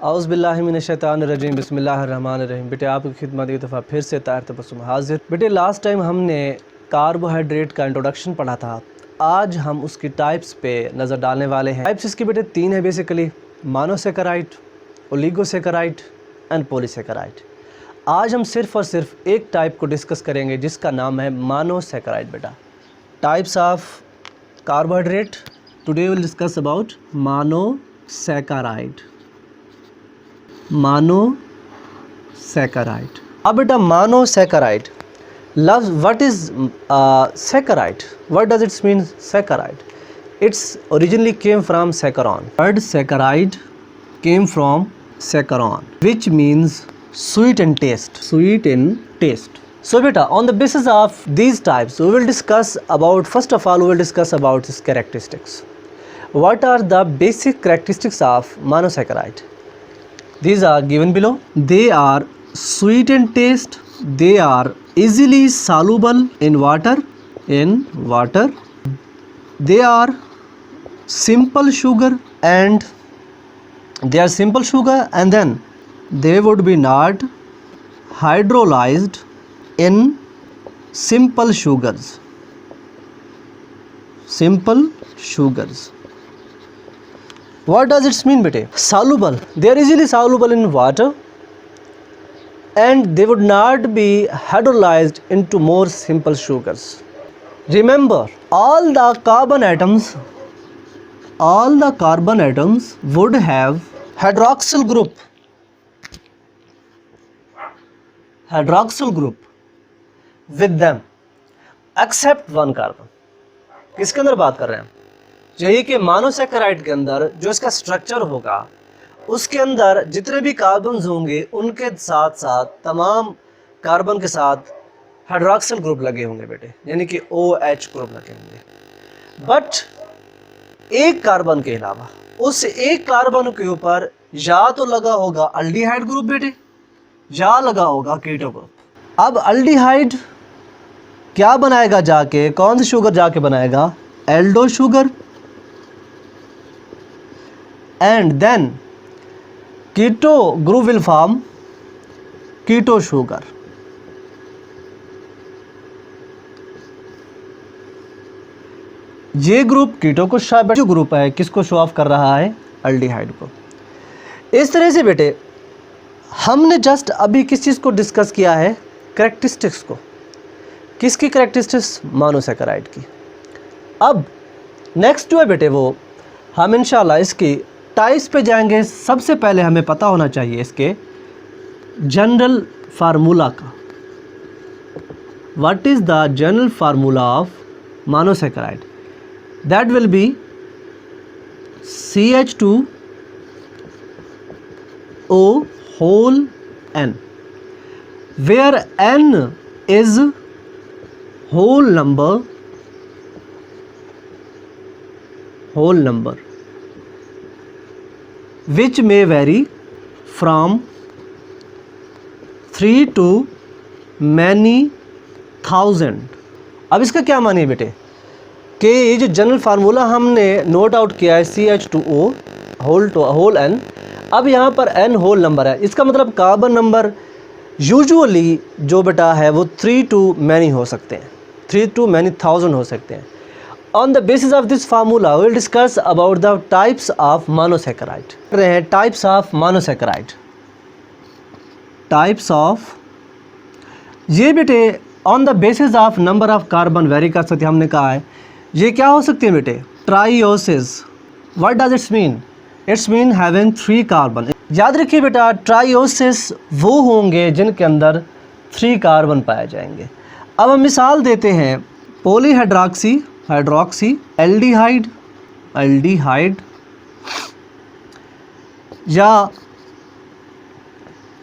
औज़ बिल्लाहि मिनश शैतानिर रजीम बिस्मिल्लाहिर रहमानिर रहीम। बेटे आपकी खिदमत एक दफ़ा फिर से ताहिर तबस्सुम हाजिर। बेटे लास्ट टाइम हमने कार्बोहाइड्रेट का इंट्रोडक्शन पढ़ा था। आज हम उसकी टाइप्स पे नज़र डालने वाले हैं। टाइप्स इसकी बेटे 3 है basically, monosaccharide, oligosaccharide and polysaccharide. आज हम सिर्फ़ और सिर्फ एक टाइप को डिस्कस करेंगे जिसका नाम है मोनोसैकेराइड। बेटा types of carbohydrate, today will discuss about monosaccharide. Monosaccharide. अब बेटा monosaccharide loves what is saccharide, what does its mean saccharide? It's originally came from saccharon. Word saccharide came from saccharon which means sweet in taste. So beta, on the basis of these types we will discuss about, first of all we will discuss about its characteristics. What are the basic characteristics of monosaccharide? These are given below. They are sweet in taste, they are easily soluble in water, they are simple sugar and then they would be not hydrolyzed in simple sugars. What does it mean bete? Soluble, they are easily soluble in water and they would not be hydrolyzed into more simple sugars. Remember, all the carbon atoms would have hydroxyl group with them except one carbon. किसके अंदर बात कर रहे हैं? यही कि monosaccharide के अंदर जो इसका स्ट्रक्चर होगा उसके अंदर जितने भी कार्बन्स होंगे उनके साथ साथ तमाम कार्बन के साथ हाइड्रोक्सिल ग्रुप लगे होंगे बेटे, यानी कि OH ग्रुप लगे होंगे। बट एक कार्बन के अलावा उस एक कार्बन के ऊपर या तो लगा होगा अल्डिहाइड ग्रुप बेटे, या लगा होगा कीटो ग्रुप। अब अल्डिहाइड क्या बनाएगा जाके, कौन सी शुगर जाके बनाएगा? Aldo sugar. And then keto group will form keto sugar. ये ग्रुप कीटो को जो ग्रुप है किसको शो ऑफ कर रहा है? अल्डिहाइड को। इस तरह से बेटे हमने जस्ट अभी किस चीज़ को डिस्कस किया है? कैरेक्टरिस्टिक्स को। किसकी कैरेक्टरिस्टिक्स? मोनोसैकेराइड की। अब नेक्स्ट जो है बेटे वो हम इंशाल्लाह इसकी टाइप्स पे जाएंगे। सबसे पहले हमें पता होना चाहिए इसके जनरल फार्मूला का। What is the general formula of monosaccharide? That will be CH2O whole N, where N is whole number which may vary from 3 to many thousand. अब इसका क्या मानिए बेटे कि ये जो जनरल फार्मूला हमने नोट आउट किया है CH2O होल N, अब यहाँ पर N होल नंबर है, इसका मतलब कार्बन नंबर यूजुअली जो बेटा है वो 3 to many हो सकते हैं, 3 to many thousand हो सकते हैं। On the basis of this formula, we will discuss about the types of monosaccharide. Types of monosaccharide. Types of ये बेटे on the basis of number of carbon vary कर सकते हैं। हमने कहा है ये क्या हो सकती है बेटे? Triosis. What does it mean? It's mean having 3 carbon. याद रखिए बेटा ट्राइओसिस वो होंगे जिनके अंदर 3 कार्बन पाए जाएंगे। अब हम मिसाल देते हैं पॉलीहाइड्रॉक्सी एल्डिहाइड या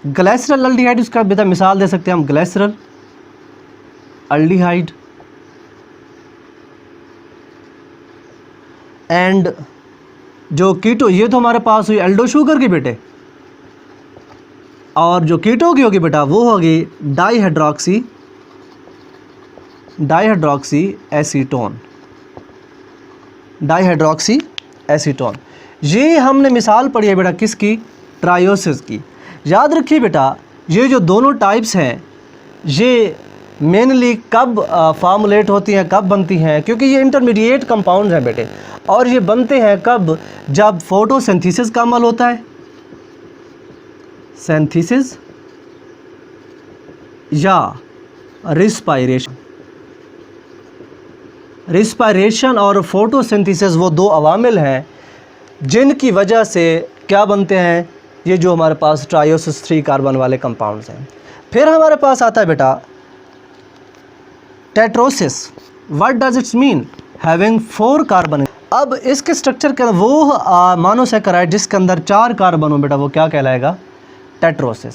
ग्लाइसरल एल्डिहाइड, उसका बेटा मिसाल दे सकते हैं हम ग्लाइसरल एल्डिहाइड। एंड जो कीटो, ये तो हमारे पास हुई एल्डो शुगर की बेटे, और जो कीटो की होगी बेटा वो होगी डाईहाइड्रॉक्सी एसीटोन। ये हमने मिसाल पढ़ी है बेटा किसकी? ट्रायोसिस की। याद रखिए बेटा, ये जो दोनों टाइप्स हैं ये मेनली कब फार्मुलेट होती हैं, कब बनती हैं, क्योंकि ये इंटरमीडिएट कंपाउंड हैं बेटे, और ये बनते हैं कब, जब फोटोसिंथेसिस का अमल होता है, सिंथेसिस या रिस्पायरेशन। रिस्पायरेशन और फोटोसिंथेसिस वो दो अवामिल हैं जिनकी वजह से क्या बनते हैं, ये जो हमारे पास ट्रायोसिस 3 कार्बन वाले कंपाउंड्स हैं। फिर हमारे पास आता है बेटा टेट्रोसिस। What does its mean? Having 4 carbon. अब इसके स्ट्रक्चर के वो मोनोसैकेराइड जिसके अंदर 4 कार्बन हो बेटा, वो क्या कहलाएगा? टेट्रोसिस।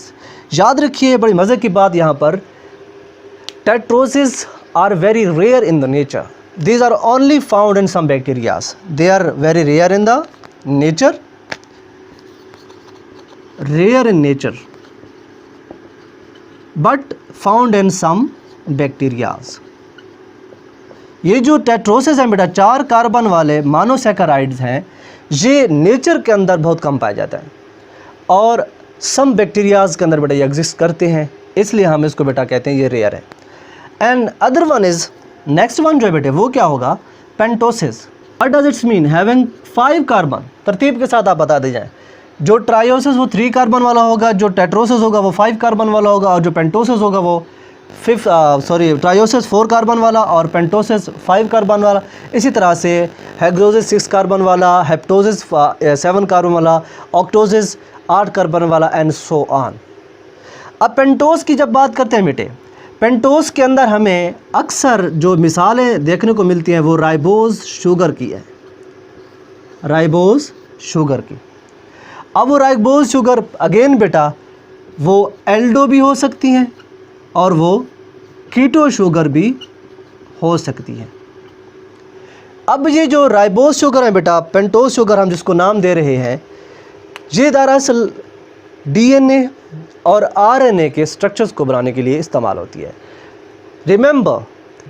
याद रखिए बड़ी मज़े की बात यहाँ पर, tetroses are very rare in the nature. These are only found in some bacterias. They are very rare in the nature, but found in some bacterias. ये जो टेट्रोसिस है बेटा, 4 कार्बन वाले मोनोसैकेराइड्स हैं, ये नेचर के अंदर बहुत कम पाया जाता है और सम बैक्टीरियाज के अंदर बेटा ये एग्जिस्ट करते हैं, इसलिए हम इसको बेटा कहते हैं ये रेयर है। And other one is, next one जो है बेटे वो क्या होगा? Pentoses. What does its mean? Having 5 carbon. तरतीब के साथ आप बता दी जाएं, जो ट्रायोसिस वो 3 कार्बन वाला होगा, जो टेट्रोसिस होगा वो 5 कार्बन वाला होगा, और जो पेंटोसिस होगा वो ट्रायोसिस 4 कार्बन वाला और पेंटोसिस 5 कार्बन वाला। इसी तरह से हेक्सोसिस 6 कार्बन वाला, हेप्टोसिस 7 कार्बन वाला, ऑक्टोसिस 8 कार्बन वाला, एंड सो ऑन। अब पेंटोस की जब बात करते हैं बेटे, पेंटोस के अंदर हमें अक्सर जो मिसालें देखने को मिलती हैं वो राइबोज शुगर की है, राइबोज शुगर की। अब वो राइबोज शुगर अगेन बेटा वो एल्डो भी हो सकती हैं और वो कीटो शुगर भी हो सकती है। अब ये जो राइबोज शुगर है बेटा, पेंटोस शुगर हम जिसको नाम दे रहे हैं, ये दरअसल डीएनए और आरएनए के स्ट्रक्चर्स को बनाने के लिए इस्तेमाल होती है। Remember,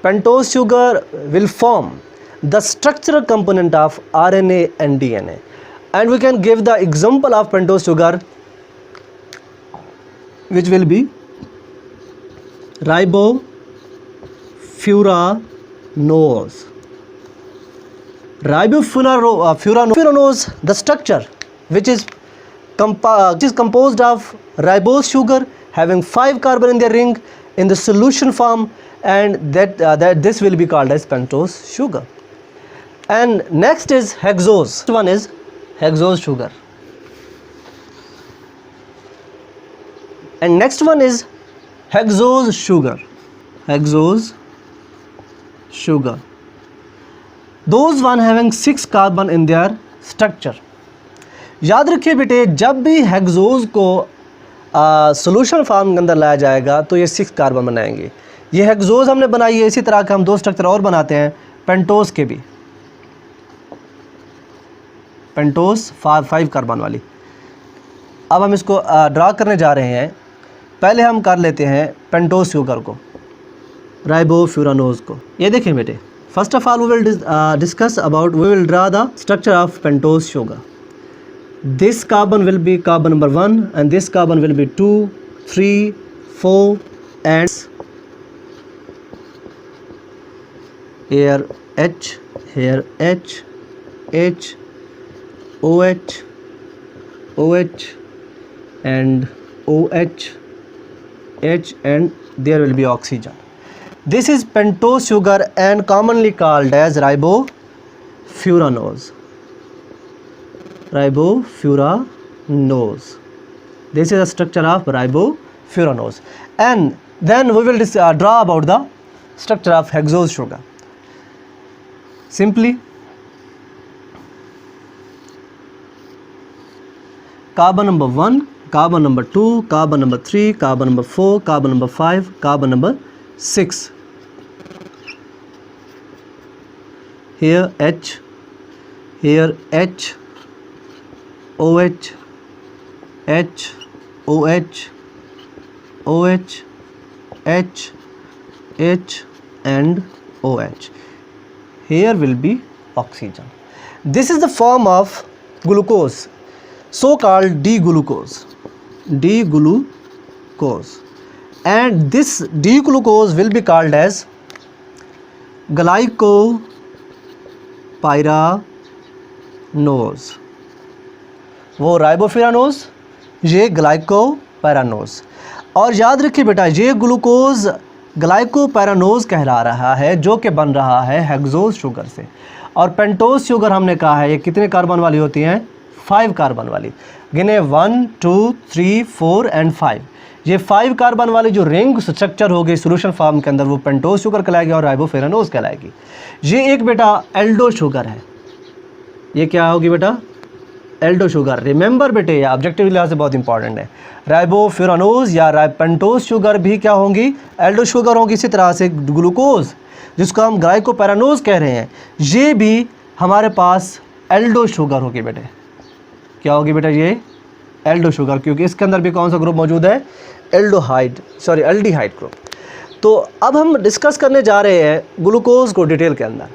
pentose sugar will form the structural component of RNA and DNA, and we can give the example of pentose sugar which will be ribofuranose. Ribofuranose, the structure which is composed of ribose sugar having 5 carbon in their ring in the solution form, and that this will be called as pentose sugar. And next is hexose. One is hexose sugar, and next one is hexose sugar. Hexose sugar, those one having 6 carbon in their structure. याद रखिए बेटे, जब भी hexose को solution form के अंदर लाया जाएगा तो ये 6 कार्बन बनाएंगे। ये हेक्सोज हमने बनाई है, इसी तरह के हम 2 स्ट्रक्चर और बनाते हैं पेंटोस के भी, पेंटोस 5 कार्बन वाली। अब हम इसको ड्रा करने जा रहे हैं। पहले हम कर लेते हैं पेंटोस शुगर को, राइबोफ्यूरानोज को। ये देखें बेटे, first of all we will discuss about, we will draw the structure of pentose sugar. This carbon will be carbon number 1 and this carbon will be 2, 3, 4 and here H, here H, H, OH, OH and OH, H, and there will be oxygen. This is pentose sugar and commonly called as ribofuranose. Ribofuranose. This is the structure of ribofuranose. And then we will draw about the structure of hexose sugar. Simply, carbon number 1, carbon number 2, carbon number 3, carbon number 4, carbon number 5, carbon number 6. Here H, here H, OH, H, OH, OH, H, H and OH. Here will be oxygen. This is the form of glucose. so called D-glucose, D-glucose, and this D-glucose will be called as glycopyranose. वो राइबोफ्यूरानोज, ये ग्लाइकोपैरानोज। और याद रखिए बेटा, ये glucose ग्लाइकोपैरानोज कहला रहा है जो कि बन रहा है हेक्सोज शुगर से। और पेंटोज शुगर हमने कहा है ये कितने कार्बन वाली होती हैं? 5 कार्बन वाली। गिने 1 2 3 4 एंड 5। ये 5 कार्बन वाली जो रिंग स्ट्रक्चर होगी सोल्यूशन फॉर्म के अंदर वो पेंटोज शुगर कहलाएगी और राइबोफ्यूरानोज कहलाएगी। ये एक बेटा एल्डो शुगर है। ये क्या होगी बेटा? Aldo sugar. रिमेंबर बेटे, ये ऑब्जेक्टिव लिहाज से बहुत इंपॉर्टेंट है। राइबोफ्यूरानोज या पेंटोज शुगर भी क्या होंगी? एल्डो शुगर होंगी। इसी तरह से ग्लूकोज जिसको हम ग्लाइकोपैरानोज कह रहे हैं, ये भी हमारे पास एल्डो शुगर होगी बेटे। क्या होगी बेटा? ये एल्डो शुगर, क्योंकि इसके अंदर भी कौन सा ग्रुप मौजूद है? Aldehyde group. तो अब हम डिस्कस करने जा रहे हैं ग्लूकोज को डिटेल के अंदर।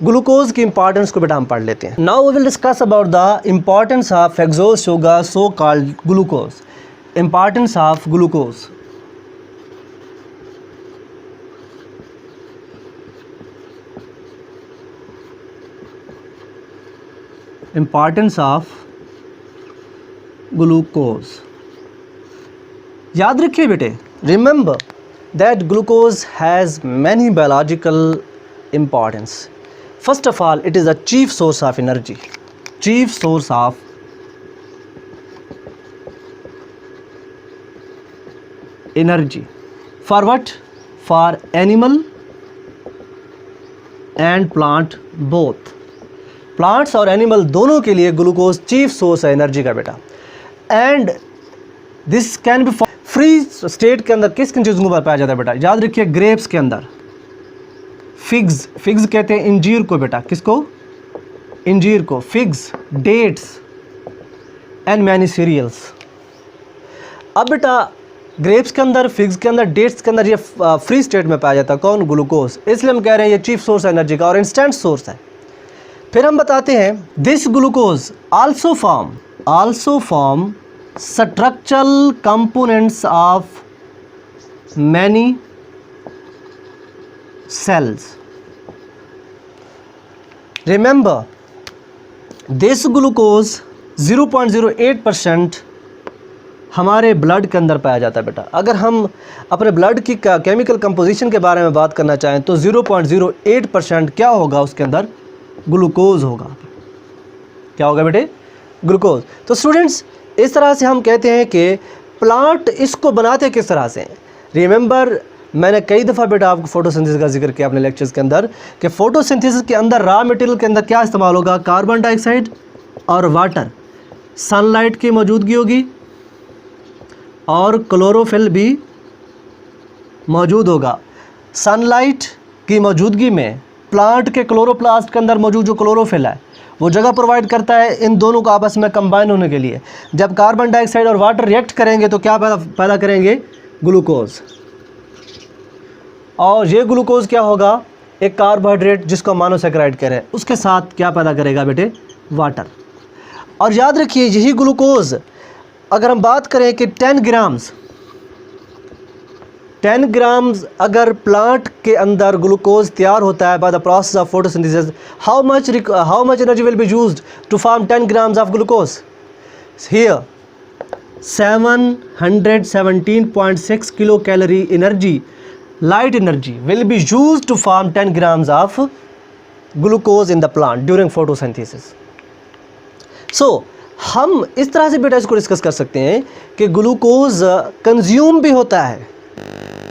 ग्लूकोज की इंपॉर्टेंस को बेटा हम पढ़ लेते हैं। Now we will discuss about the importance of hexose sugar so called glucose. Importance of glucose. Importance of glucose. याद रखिए बेटे, remember that glucose has many biological importance. First of all, it is a chief source of energy. Chief source of energy. For what? For animal and plant both. Plants और animal दोनों के लिए glucose chief source है energy का बेटा। And this can be free state के अंदर किस किन चीज़ों पर पाया जाता है बेटा? याद रखिए, ग्रेप्स के अंदर, फिग्स कहते हैं इंजीर को बेटा। किसको? इंजीर को। Figs, dates and many cereals. अब बेटा ग्रेप्स के अंदर, फिग्स के अंदर, डेट्स के अंदर ये फ्री स्टेट में पाया जाता है। कौन? ग्लूकोज। इसलिए हम कह रहे हैं ये चीफ सोर्स एनर्जी का और इंस्टेंट सोर्स है। फिर हम बताते हैं this glucose also form structural components of many cells. Remember, this glucose 0.08% हमारे ब्लड के अंदर पाया जाता है बेटा। अगर हम अपने ब्लड की केमिकल कंपोजिशन के बारे में बात करना चाहें तो 0.08% क्या होगा? उसके अंदर ग्लूकोज होगा। क्या होगा बेटे? ग्लूकोज। तो स्टूडेंट्स, इस तरह से हम कहते हैं कि प्लांट इसको बनाते किस तरह से? रिमेंबर, मैंने कई दफ़ा बेटा आपको फोटोसिंथेसिस का जिक्र किया अपने लेक्चर्स के अंदर कि फोटोसिंथेसिस के अंदर रॉ मटेरियल के अंदर क्या इस्तेमाल होगा? कार्बन डाइऑक्साइड और वाटर। सनलाइट की मौजूदगी होगी और क्लोरोफिल भी मौजूद होगा। सनलाइट की मौजूदगी में प्लांट के क्लोरोप्लास्ट के अंदर मौजूद जो क्लोरोफिल है वो जगह प्रोवाइड करता है इन दोनों को आपस में कंबाइन होने के लिए। जब कार्बन डाइऑक्साइड और वाटर रिएक्ट करेंगे तो क्या पैदा करेंगे? ग्लूकोज। और ये ग्लूकोज क्या होगा? एक कार्बोहाइड्रेट जिसको मोनोसैकेराइड कह रहे हैं, उसके साथ क्या पैदा करेगा बेटे? वाटर। और याद रखिए, यही ग्लूकोज अगर हम बात करें कि 10 ग्राम्स अगर प्लांट के अंदर ग्लूकोज तैयार होता है by the process of photosynthesis, how much energy will be used to form 10 grams of glucose? Here 717.6 kilo calorie energy, light energy will be used to form 10 grams of glucose in the plant during photosynthesis. So हम इस तरह से बेटा इसको discuss कर सकते हैं कि ग्लूकोज कंज्यूम भी होता है।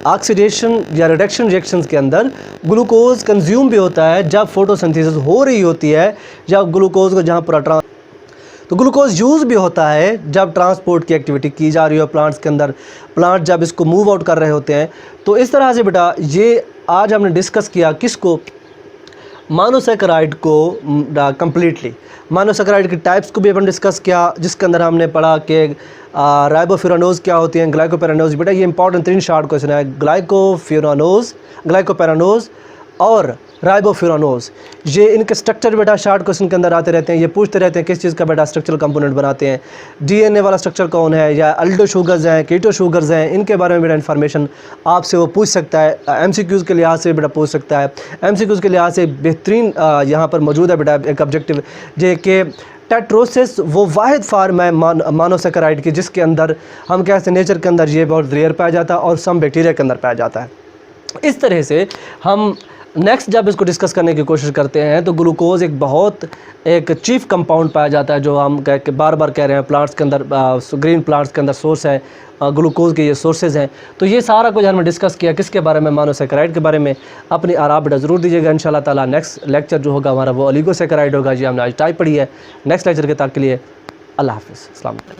ऑक्सीडेशन या रिडक्शन रिएक्शंस के अंदर ग्लूकोज कंज्यूम भी होता है जब फोटोसिंथेसिस हो रही होती है, जब ग्लूकोज को जहाँ पर तो ग्लूकोज यूज़ भी होता है जब ट्रांसपोर्ट की एक्टिविटी की जा रही हो प्लांट्स के अंदर, प्लांट जब इसको मूव आउट कर रहे होते हैं। तो इस तरह से बेटा ये आज हमने डिस्कस किया किसको? मोनोसैकेराइड को कम्प्लीटली। मोनोसैकेराइड की टाइप्स को भी अपन डिस्कस किया, जिसके अंदर हमने पढ़ा कि राइबोफ्यूरानोज क्या होती हैं, ग्लाइकोपैरानोज। बेटा ये इंपॉर्टेंट 3 शॉर्ट क्वेश्चन है, ग्लाइकोपैरानोज और राइबोफ्यूरानोज। ये इनके स्ट्रक्चर बेटा शार्ट क्वेश्चन के अंदर आते रहते हैं, ये पूछते रहते हैं किस चीज़ का बेटा स्ट्रक्चरल कंपोनेंट बनाते हैं, डीएनए वाला स्ट्रक्चर कौन है, या अल्डो शुगर्स हैं, कीटो शुगर्स हैं, इनके बारे में बेटा इन्फॉर्मेशन आपसे वो पूछ सकता है। एमसीक्यूज़ के लिहाज से बेटा पूछ सकता है। एमसीक्यूज़ के लिहाज से बेहतरीन यहाँ पर मौजूद है बेटा एक ऑब्जेक्टिव, जे कि टेट्रोसिस वो वाहिद फार्म है मोनोसेकेराइड की जिसके अंदर हम कहते हैं नेचर के अंदर ये बहुत रेयर पाया जाता है और सम बैक्टीरिया के अंदर पाया जाता है। इस तरह से हम नेक्स्ट जब इसको डिस्कस करने की कोशिश करते हैं तो ग्लूकोज एक चीफ कंपाउंड पाया जाता है, जो हम बार बार कह रहे हैं प्लांट्स के अंदर, ग्रीन प्लांट्स के अंदर सोर्स है ग्लूकोज के, ये सोर्सेज हैं। तो ये सारा कुछ हमने डिस्कस किया किसके बारे में, मोनोसेकेराइड के बारे में। अपनी आराम बेटा ज़रूर दीजिएगा इंशाल्लाह ताला। नेक्स्ट लेक्चर जो होगा हमारा वो ओलिगोसेकेराइड होगा। जी हमने आज टाइप पढ़ी है। नेक्स्ट लेक्चर के तक के लिए अल्लाह हाफ़िज़, अस्सलाम वालेकुम।